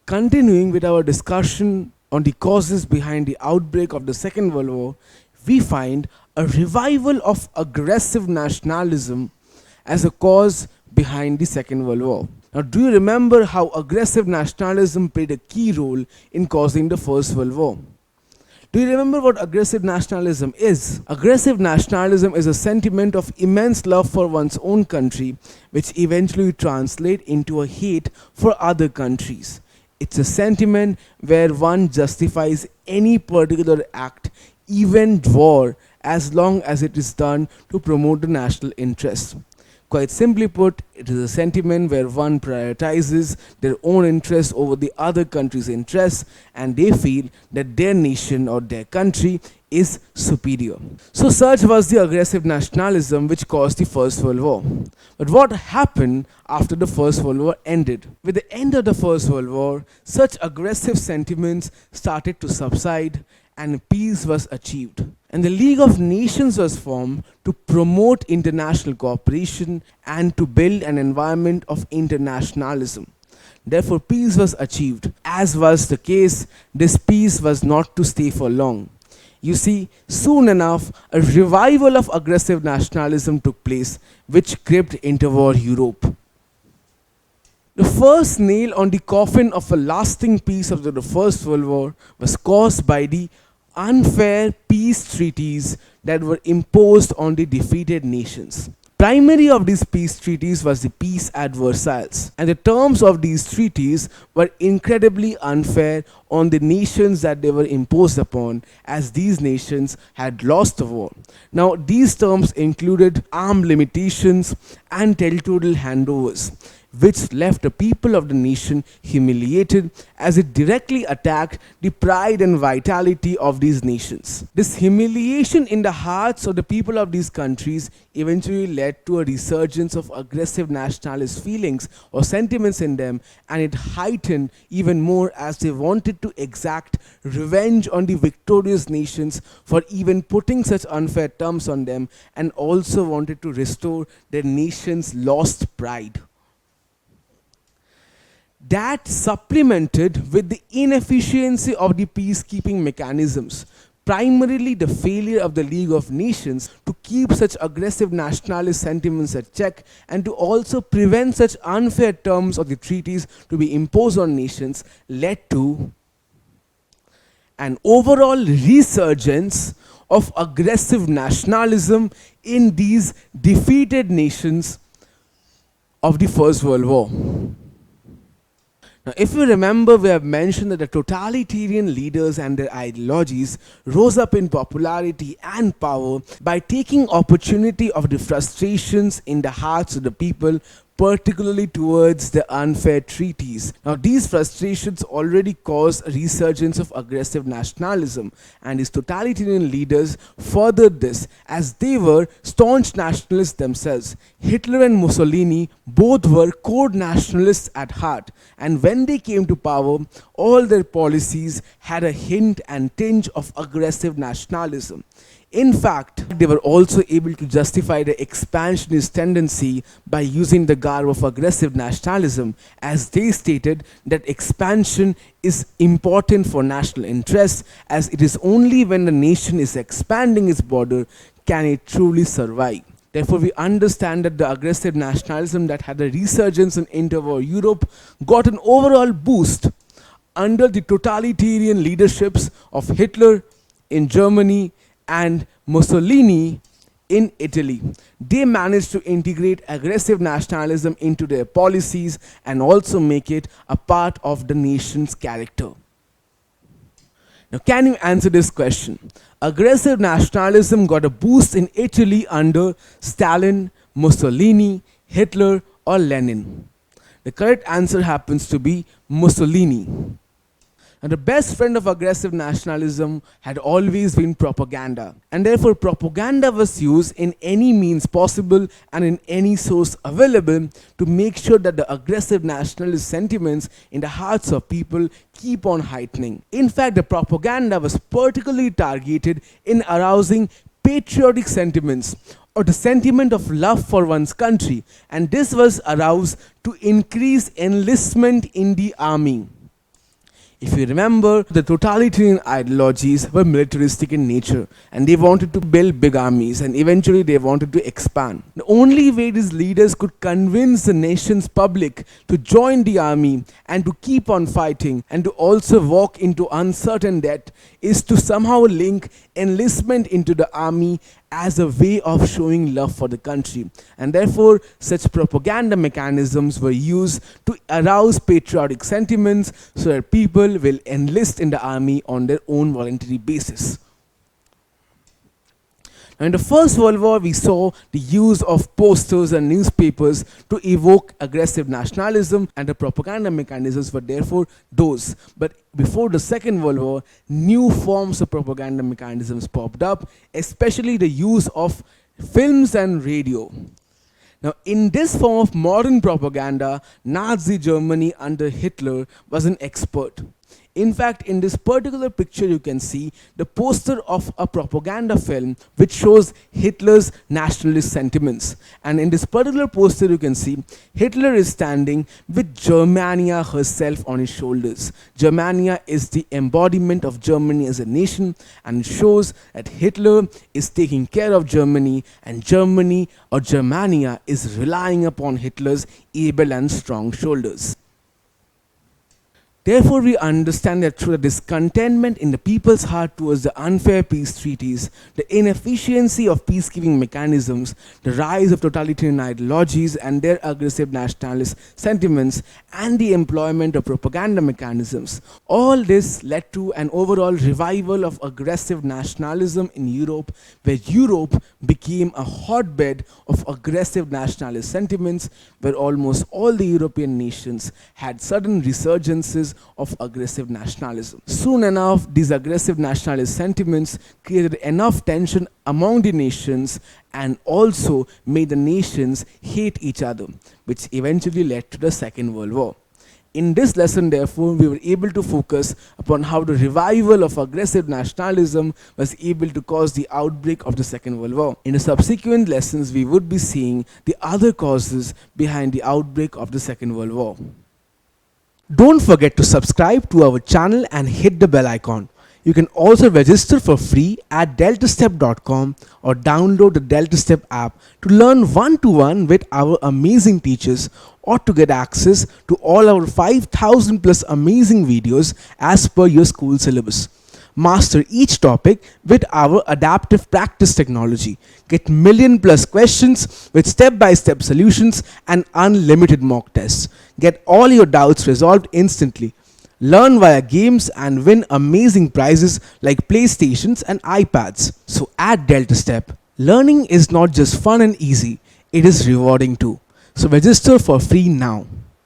Continuing with our discussion on the causes behind the outbreak of the Second World War, we find a revival of aggressive nationalism as a cause behind the Second World War. Now, do you remember how aggressive nationalism played a key role in causing the First World War? Do you remember what aggressive nationalism is? Aggressive nationalism is a sentiment of immense love for one's own country, which eventually translates into a hate for other countries. It's a sentiment where one justifies any particular act, even war, as long as it is done to promote the national interest. Quite simply put, it is a sentiment where one prioritizes their own interests over the other country's interests, and they feel that their nation or their country is superior. So such was the aggressive nationalism which caused the First World War. But what happened after the First World War ended? With the end of the First World War, such aggressive sentiments started to subside and peace was achieved. And the League of Nations was formed to promote international cooperation and to build an environment of internationalism. Therefore, peace was achieved. As was the case, this peace was not to stay for long. You see, soon enough, a revival of aggressive nationalism took place, which gripped interwar Europe. The first nail on the coffin of a lasting peace after the First World War was caused by the unfair peace treaties that were imposed on the defeated nations. Primary of these peace treaties was the Peace at Versailles, and the terms of these treaties were incredibly unfair on the nations that they were imposed upon, as these nations had lost the war. Now, these terms included arm limitations and territorial handovers, which left the people of the nation humiliated, as it directly attacked the pride and vitality of these nations. This humiliation in the hearts of the people of these countries eventually led to a resurgence of aggressive nationalist feelings or sentiments in them, and it heightened even more as they wanted to exact revenge on the victorious nations for even putting such unfair terms on them, and also wanted to restore their nation's lost pride. That supplemented with the inefficiency of the peacekeeping mechanisms, primarily the failure of the League of Nations to keep such aggressive nationalist sentiments at check and to also prevent such unfair terms of the treaties to be imposed on nations, led to an overall resurgence of aggressive nationalism in these defeated nations of the First World War. Now, if you remember, we have mentioned that the totalitarian leaders and their ideologies rose up in popularity and power by taking opportunity of the frustrations in the hearts of the people, particularly towards the unfair treaties. Now, these frustrations already caused a resurgence of aggressive nationalism, and these totalitarian leaders furthered this as they were staunch nationalists themselves. Hitler and Mussolini both were core nationalists at heart, and when they came to power, all their policies had a hint and tinge of aggressive nationalism. In fact, they were also able to justify the expansionist tendency by using the garb of aggressive nationalism, as they stated that expansion is important for national interests, as it is only when the nation is expanding its border can it truly survive. Therefore, we understand that the aggressive nationalism that had a resurgence in interwar Europe got an overall boost under the totalitarian leaderships of Hitler in Germany and Mussolini in Italy. They managed to integrate aggressive nationalism into their policies and also make it a part of the nation's character. Now, can you answer this question? Aggressive nationalism got a boost in Italy under Stalin, Mussolini, Hitler, or Lenin. The correct answer happens to be Mussolini. And the best friend of aggressive nationalism had always been propaganda, and therefore propaganda was used in any means possible and in any source available to make sure that the aggressive nationalist sentiments in the hearts of people keep on heightening. In fact, the propaganda was particularly targeted in arousing patriotic sentiments or the sentiment of love for one's country, and this was aroused to increase enlistment in the army. If you remember, the totalitarian ideologies were militaristic in nature and they wanted to build big armies and eventually they wanted to expand. The only way these leaders could convince the nation's public to join the army and to keep on fighting and to also walk into uncertain death is to somehow link enlistment into the army as a way of showing love for the country, and therefore such propaganda mechanisms were used to arouse patriotic sentiments so that people will enlist in the army on their own voluntary basis. Now, in the First World War, we saw the use of posters and newspapers to evoke aggressive nationalism, and the propaganda mechanisms were therefore those. But before the Second World War, new forms of propaganda mechanisms popped up, especially the use of films and radio. Now, in this form of modern propaganda, Nazi Germany under Hitler was an expert. In fact, in this particular picture, you can see the poster of a propaganda film which shows Hitler's nationalist sentiments. And in this particular poster, you can see Hitler is standing with Germania herself on his shoulders. Germania is the embodiment of Germany as a nation, and it shows that Hitler is taking care of Germany, and Germany or Germania is relying upon Hitler's able and strong shoulders. Therefore, we understand that through the discontentment in the people's heart towards the unfair peace treaties, the inefficiency of peacekeeping mechanisms, the rise of totalitarian ideologies and their aggressive nationalist sentiments, and the employment of propaganda mechanisms, all this led to an overall revival of aggressive nationalism in Europe, where Europe became a hotbed of aggressive nationalist sentiments, where almost all the European nations had sudden resurgences of aggressive nationalism. Soon enough, these aggressive nationalist sentiments created enough tension among the nations and also made the nations hate each other, which eventually led to the Second World War. In this lesson, therefore, we were able to focus upon how the revival of aggressive nationalism was able to cause the outbreak of the Second World War. In the subsequent lessons, we would be seeing the other causes behind the outbreak of the Second World War. Don't forget to subscribe to our channel and hit the bell icon. You can also register for free at DeltaStep.com or download the DeltaStep app to learn one-to-one with our amazing teachers, or to get access to all our 5,000 plus amazing videos as per your school syllabus. Master each topic with our adaptive practice technology. Get million plus questions with step-by-step solutions and unlimited mock tests. Get all your doubts resolved instantly. Learn via games and win amazing prizes like PlayStations and iPads. So at DeltaStep, learning is not just fun and easy, it is rewarding too. So register for free now.